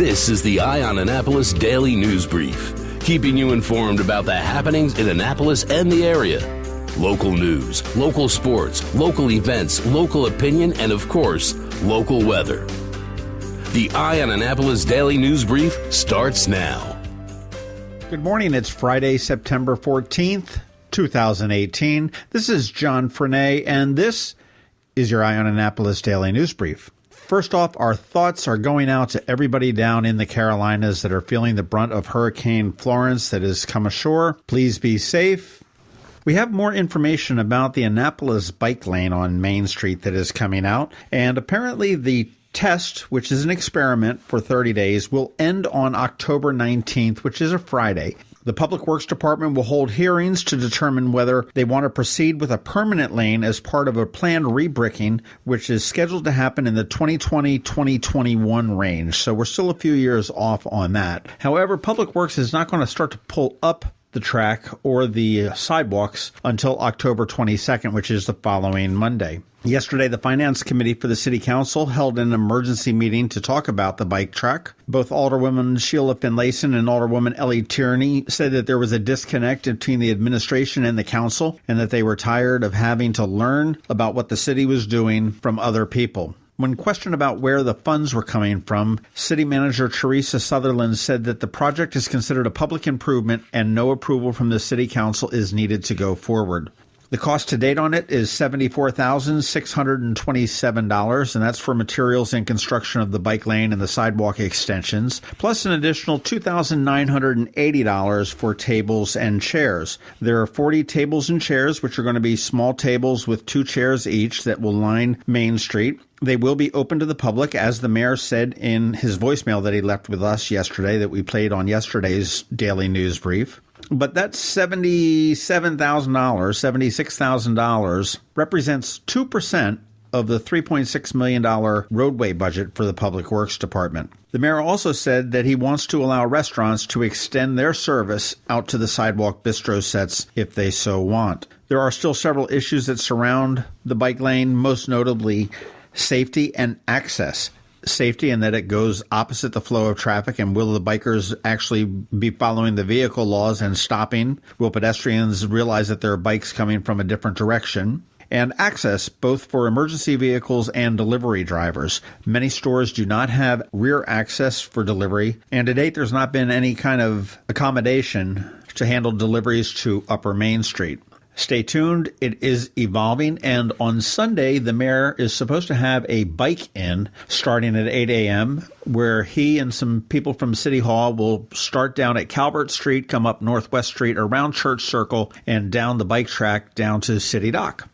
This is the Eye on Annapolis Daily News Brief, keeping you informed about the happenings in Annapolis and the area. Local news, local sports, local events, local opinion, and of course, local weather. The Eye on Annapolis Daily News Brief starts now. Good morning. It's Friday, September 14th, 2018. This is John Frenaye, and this is your Eye on Annapolis Daily News Brief. First off, our thoughts are going out to everybody down in the Carolinas that are feeling the brunt of Hurricane Florence that has come ashore. Please be safe. We have more information about the Annapolis bike lane on Main Street that is coming out, and apparently the test, which is an experiment for 30 days, will end on October 19th, which is a Friday. The Public Works Department will hold hearings to determine whether they want to proceed with a permanent lane as part of a planned re-bricking, which is scheduled to happen in the 2020-2021 range. So we're still a few years off on that. However, Public Works is not going to start to pull up the track or the sidewalks until October 22nd, which is the following Monday. Yesterday, the Finance Committee for the City Council held an emergency meeting to talk about the bike track. Both Alderwoman Sheila Finlayson and Alderwoman Ellie Tierney said that there was a disconnect between the administration and the council, and that they were tired of having to learn about what the city was doing from other people. When questioned about where the funds were coming from, City Manager Teresa Sutherland said that the project is considered a public improvement and no approval from the City Council is needed to go forward. The cost to date on it is $74,627, and that's for materials and construction of the bike lane and the sidewalk extensions, plus an additional $2,980 for tables and chairs. There are 40 tables and chairs, which are going to be small tables with 2 chairs each that will line Main Street. They will be open to the public, as the mayor said in his voicemail that he left with us yesterday that we played on yesterday's daily news brief. But that $76,000 represents 2% of the $3.6 million roadway budget for the Public Works Department. The mayor also said that he wants to allow restaurants to extend their service out to the sidewalk bistro sets if they so want. There are still several issues that surround the bike lane, most notably safety and access. Safety in that it goes opposite the flow of traffic, and will the bikers actually be following the vehicle laws and stopping? Will pedestrians realize that there are bikes coming from a different direction? And access, both for emergency vehicles and delivery drivers. Many stores do not have rear access for delivery, and to date there's not been any kind of accommodation to handle deliveries to Upper Main Street. Stay tuned. It is evolving, and on Sunday, the mayor is supposed to have a bike-in starting at 8 a.m., where he and some people from City Hall will start down at Calvert Street, come up Northwest Street, around Church Circle, and down the bike track down to City Dock.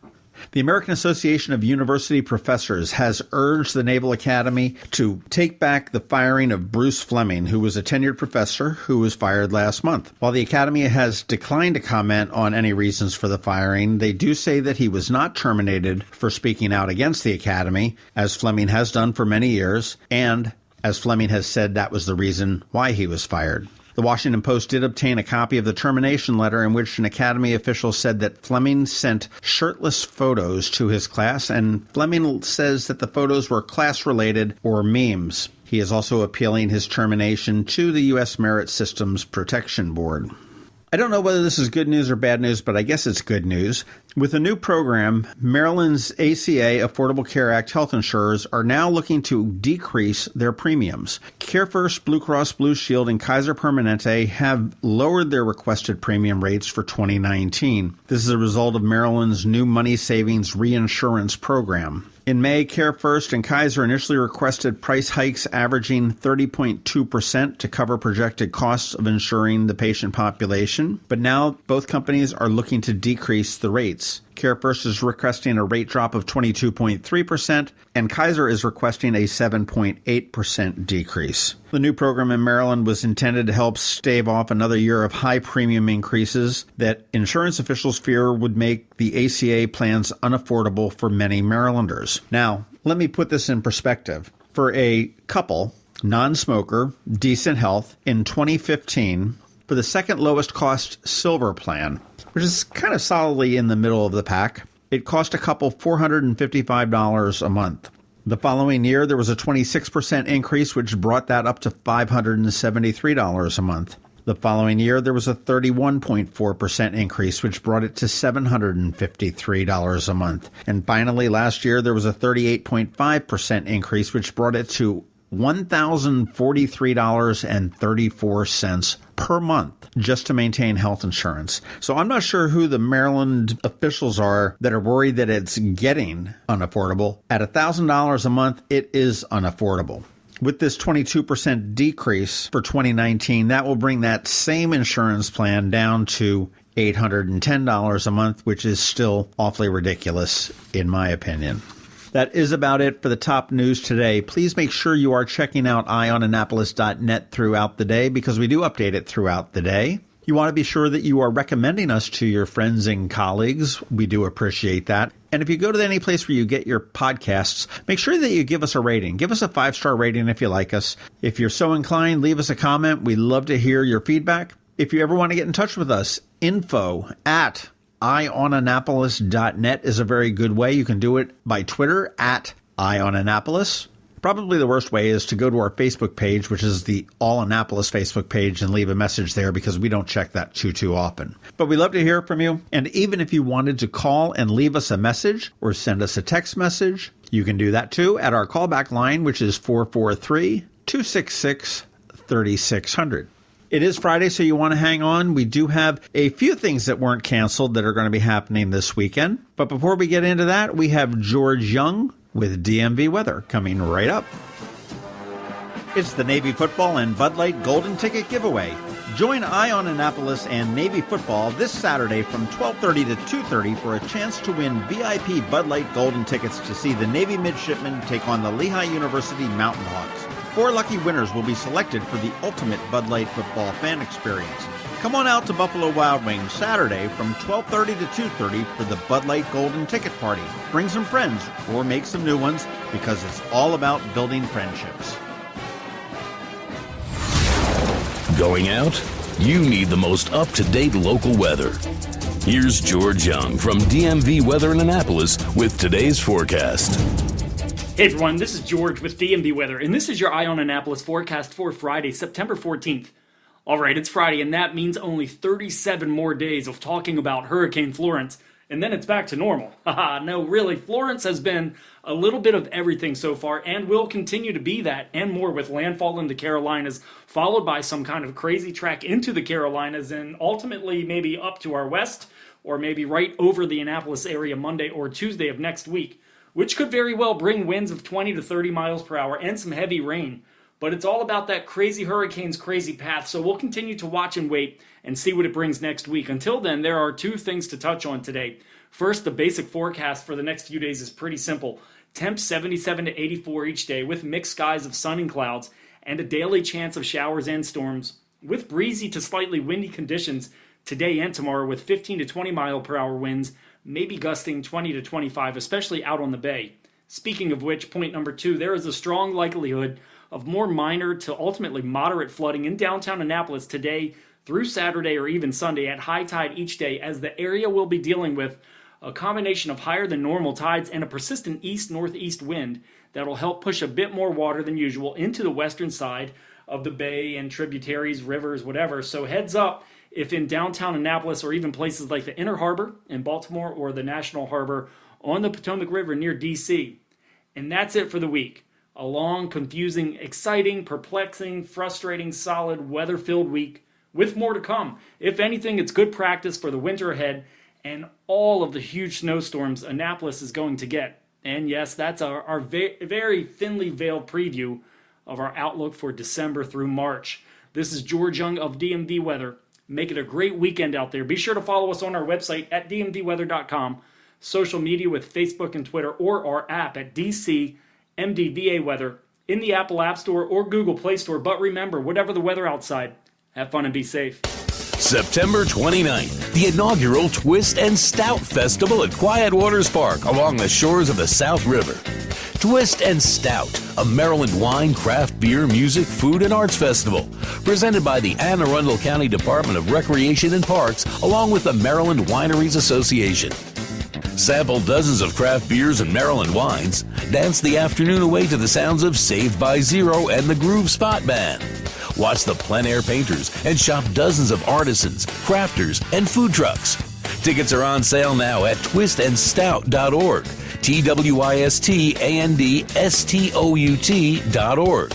The American Association of University Professors has urged the Naval Academy to take back the firing of Bruce Fleming, who was a tenured professor who was fired last month. While the Academy has declined to comment on any reasons for the firing, they do say that he was not terminated for speaking out against the Academy, as Fleming has done for many years, and as Fleming has said that was the reason why he was fired. The Washington Post did obtain a copy of the termination letter in which an Academy official said that Fleming sent shirtless photos to his class, and Fleming says that the photos were class-related or memes. He is also appealing his termination to the U.S. Merit Systems Protection Board. I don't know whether this is good news or bad news, but I guess it's good news. With a new program, Maryland's ACA Affordable Care Act health insurers are now looking to decrease their premiums. CareFirst, Blue Cross Blue Shield, and Kaiser Permanente have lowered their requested premium rates for 2019. This is a result of Maryland's new money savings reinsurance program. In May, CareFirst and Kaiser initially requested price hikes averaging 30.2% to cover projected costs of insuring the patient population, but now both companies are looking to decrease the rates. CareFirst is requesting a rate drop of 22.3%, and Kaiser is requesting a 7.8% decrease. The new program in Maryland was intended to help stave off another year of high premium increases that insurance officials fear would make the ACA plans unaffordable for many Marylanders. Now, let me put this in perspective. For a couple, non-smoker, decent health, in 2015, for the second lowest cost silver plan, which is kind of solidly in the middle of the pack, it cost a couple $455 a month. The following year, there was a 26% increase, which brought that up to $573 a month. The following year, there was a 31.4% increase, which brought it to $753 a month. And finally, last year, there was a 38.5% increase, which brought it to $1,043.34 per month just to maintain health insurance. So I'm not sure who the Maryland officials are that are worried that it's getting unaffordable. At $1,000 a month, it is unaffordable. With this 22% decrease for 2019, that will bring that same insurance plan down to $810 a month, which is still awfully ridiculous, in my opinion. That is about it for the top news today. Please make sure you are checking out eyeonannapolis.net throughout the day because we do update it throughout the day. You want to be sure that you are recommending us to your friends and colleagues. We do appreciate that. And if you go to any place where you get your podcasts, make sure that you give us a rating. Give us a 5-star rating if you like us. If you're so inclined, leave us a comment. We love to hear your feedback. If you ever want to get in touch with us, info@eyeonannapolis.net is a very good way. You can do it by Twitter @eyeonannapolis. Probably the worst way is to go to our Facebook page, which is the All Annapolis Facebook page, and leave a message there because we don't check that too often. But we love to hear from you. And even if you wanted to call and leave us a message or send us a text message, you can do that too at our callback line, which is 443-266-3600. It is Friday, so you want to hang on. We do have a few things that weren't canceled that are going to be happening this weekend. But before we get into that, we have George Young with DMV Weather coming right up. It's the Navy Football and Bud Light Golden Ticket Giveaway. Join Eye on Annapolis and Navy Football this Saturday from 12:30 to 2:30 for a chance to win VIP Bud Light Golden Tickets to see the Navy midshipmen take on the Lehigh University Mountain Hawks. 4 lucky winners will be selected for the ultimate Bud Light football fan experience. Come on out to Buffalo Wild Wings Saturday from 12:30 to 2:30 for the Bud Light Golden Ticket Party. Bring some friends or make some new ones because it's all about building friendships. Going out? You need the most up-to-date local weather. Here's George Young from DMV Weather in Annapolis with today's forecast. Hey everyone, this is George with DMV Weather, and this is your Eye on Annapolis forecast for Friday, September 14th. Alright, it's Friday, and that means only 37 more days of talking about Hurricane Florence, and then it's back to normal. Haha, no, really, Florence has been a little bit of everything so far, and will continue to be that, and more, with landfall in the Carolinas, followed by some kind of crazy track into the Carolinas, and ultimately maybe up to our west, or maybe right over the Annapolis area Monday or Tuesday of next week, which could very well bring winds of 20 to 30 miles per hour and some heavy rain. But it's all about that crazy hurricane's crazy path, so we'll continue to watch and wait and see what it brings next week. Until then, there are 2 things to touch on today. First, the basic forecast for the next few days is pretty simple. Temps 77 to 84 each day with mixed skies of sun and clouds and a daily chance of showers and storms with breezy to slightly windy conditions today and tomorrow with 15 to 20 mile per hour winds, maybe gusting 20 to 25, especially out on the bay. Speaking of which, point number 2, there is a strong likelihood of more minor to ultimately moderate flooding in downtown Annapolis today through Saturday or even Sunday at high tide each day, as the area will be dealing with a combination of higher than normal tides and a persistent east-northeast wind that will help push a bit more water than usual into the western side of the bay and tributaries, rivers, whatever. So heads up if in downtown Annapolis or even places like the Inner Harbor in Baltimore or the National Harbor on the Potomac River near D.C. And that's it for the week. A long, confusing, exciting, perplexing, frustrating, solid, weather-filled week with more to come. If anything, it's good practice for the winter ahead and all of the huge snowstorms Annapolis is going to get. And yes, that's our very thinly veiled preview of our outlook for December through March. This is George Young of DMV Weather. Make it a great weekend out there. Be sure to follow us on our website at dmvweather.com, social media with Facebook and Twitter, or our app at DC MDVA Weather in the Apple App Store or Google Play Store. But remember, whatever the weather outside, have fun and be safe. September 29th, the inaugural Twist and Stout Festival at Quiet Waters Park along the shores of the South River. Twist and Stout, a Maryland wine, craft beer, music, food, and arts festival, presented by the Anne Arundel County Department of Recreation and Parks, along with the Maryland Wineries Association. Sample dozens of craft beers and Maryland wines. Dance the afternoon away to the sounds of Saved by Zero and the Groove Spot Band. Watch the plein air painters and shop dozens of artisans, crafters, and food trucks. Tickets are on sale now at twistandstout.org. TWISTANDSTOUT.org.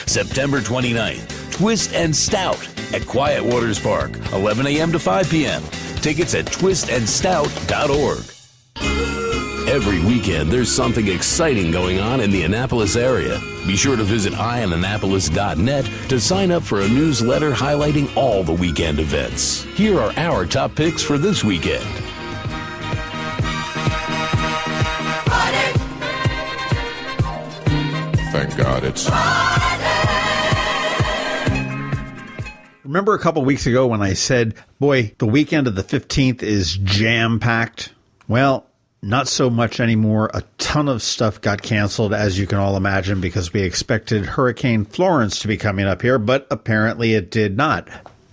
September 29th, Twist and Stout at Quiet Waters Park, 11 a.m. to 5 p.m. Tickets at twistandstout.org. Every weekend, there's something exciting going on in the Annapolis area. Be sure to visit eyeonannapolis.net to sign up for a newsletter highlighting all the weekend events. Here are our top picks for this weekend. Thank God it's... Remember a couple weeks ago when I said, boy, the weekend of the 15th is jam-packed? Well, not so much anymore. A ton of stuff got canceled, as you can all imagine, because we expected Hurricane Florence to be coming up here, but apparently it did not.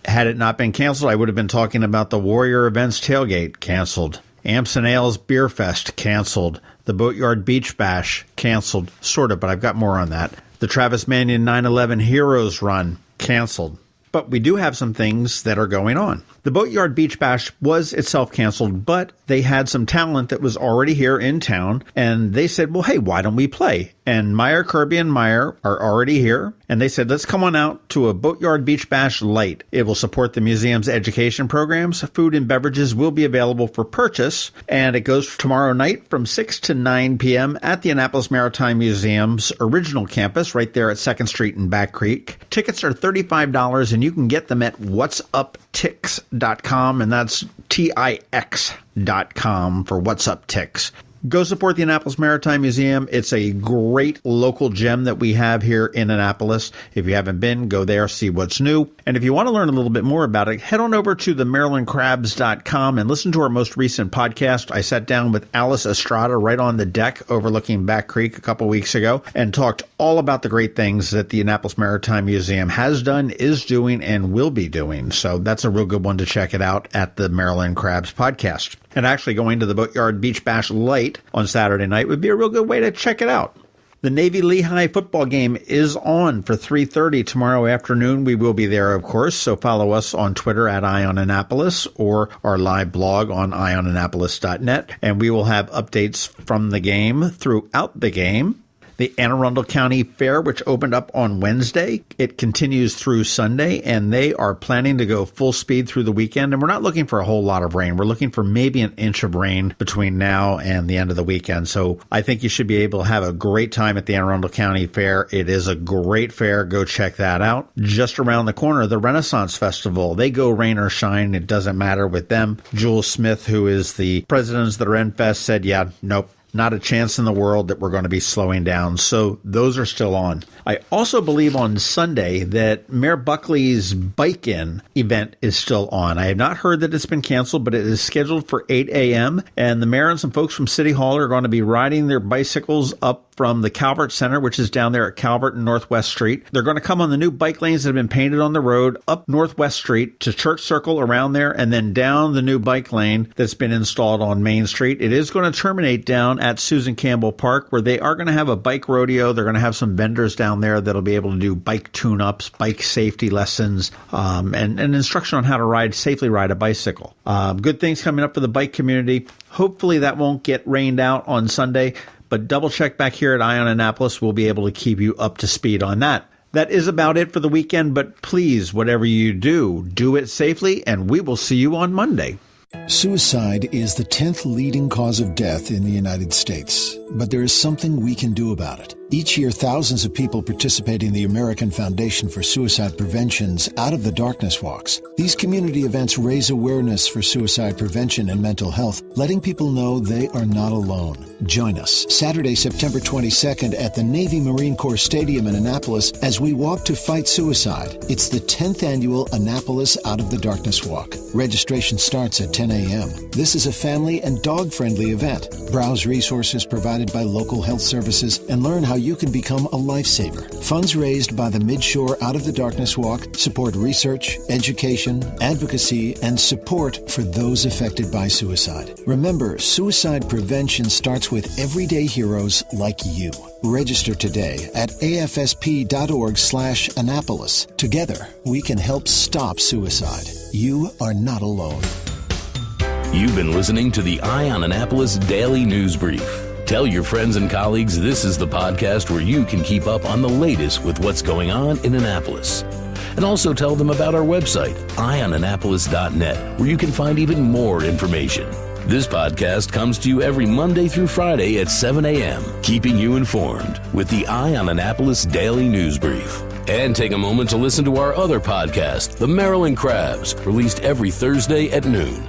Had it not been canceled, I would have been talking about the Warrior Events Tailgate, canceled. Amps and Ales Beer Fest, canceled. The Boatyard Beach Bash, canceled. Sort of, but I've got more on that. The Travis Manion 9/11 Heroes Run, canceled. But we do have some things that are going on. The Boatyard Beach Bash was itself canceled, but they had some talent that was already here in town, and they said, well, hey, why don't we play? And Meyer, Kirby, and Meyer are already here, and they said, let's come on out to a Boatyard Beach Bash Light. It will support the museum's education programs. Food and beverages will be available for purchase, and it goes tomorrow night from 6 to 9 p.m. at the Annapolis Maritime Museum's original campus right there at 2nd Street in Back Creek. Tickets are $35, and you can get them at whatsuptix.com, and that's TIX.com for What's Up Tix. Go support the Annapolis Maritime Museum. It's a great local gem that we have here in Annapolis. If you haven't been, go there, see what's new. And if you want to learn a little bit more about it, head on over to themarylandcrabs.com and listen to our most recent podcast. I sat down with Alice Estrada right on the deck overlooking Back Creek a couple weeks ago and talked all about the great things that the Annapolis Maritime Museum has done, is doing, and will be doing. So that's a real good one to check it out at the Maryland Crabs podcast. And actually going to the Boatyard Beach Bash Light on Saturday night would be a real good way to check it out. The Navy-Lehigh football game is on for 3:30 tomorrow afternoon. We will be there, of course, so follow us on Twitter at EyeOnAnnapolis or our live blog on EyeOnAnnapolis.net, and we will have updates from the game throughout the game. The Anne Arundel County Fair, which opened up on Wednesday, it continues through Sunday, and they are planning to go full speed through the weekend. And we're not looking for a whole lot of rain. We're looking for maybe an inch of rain between now and the end of the weekend. So I think you should be able to have a great time at the Anne Arundel County Fair. It is a great fair. Go check that out. Just around the corner, the Renaissance Festival. They go rain or shine. It doesn't matter with them. Jules Smith, who is the president of the RenFest, said, yeah, nope. Not a chance in the world that we're going to be slowing down. So those are still on. I also believe on Sunday that Mayor Buckley's Bike-In event is still on. I have not heard that it's been canceled, but it is scheduled for 8 a.m. And the mayor and some folks from City Hall are going to be riding their bicycles up from the Calvert Center, which is down there at Calvert and Northwest Street. They're going to come on the new bike lanes that have been painted on the road up Northwest Street to Church Circle around there, and then down the new bike lane that's been installed on Main Street. It is going to terminate down at Susan Campbell Park, where they are going to have a bike rodeo. They're going to have some vendors down there that'll be able to do bike tune-ups, bike safety lessons, and instruction on how to safely ride a bicycle. Good things coming up for the bike community. Hopefully that won't get rained out on Sunday, but double check back here at Eye on Annapolis. We'll be able to keep you up to speed on that. That is about it for the weekend, but please, whatever you do, do it safely, and we will see you on Monday. Suicide is the 10th leading cause of death in the United States, but there is something we can do about it. Each year, thousands of people participate in the American Foundation for Suicide Prevention's Out of the Darkness Walks. These community events raise awareness for suicide prevention and mental health, letting people know they are not alone. Join us Saturday, September 22nd at the Navy Marine Corps Stadium in Annapolis as we walk to fight suicide. It's the 10th annual Annapolis Out of the Darkness Walk. Registration starts at 10 a.m. This is a family and dog-friendly event. Browse resources provided provided by local health services and learn how you can become a lifesaver. Funds raised by the Midshore Out of the Darkness Walk support research, education, advocacy, and support for those affected by suicide. Remember, suicide prevention starts with everyday heroes like you. Register today at afsp.org/Annapolis. Together, we can help stop suicide. You are not alone. You've been listening to the Eye on Annapolis Daily News Brief. Tell your friends and colleagues this is the podcast where you can keep up on the latest with what's going on in Annapolis. And also tell them about our website, eyeonannapolis.net, where you can find even more information. This podcast comes to you every Monday through Friday at 7 a.m., keeping you informed with the Eye on Annapolis Daily News Brief. And take a moment to listen to our other podcast, The Maryland Crabs, released every Thursday at noon.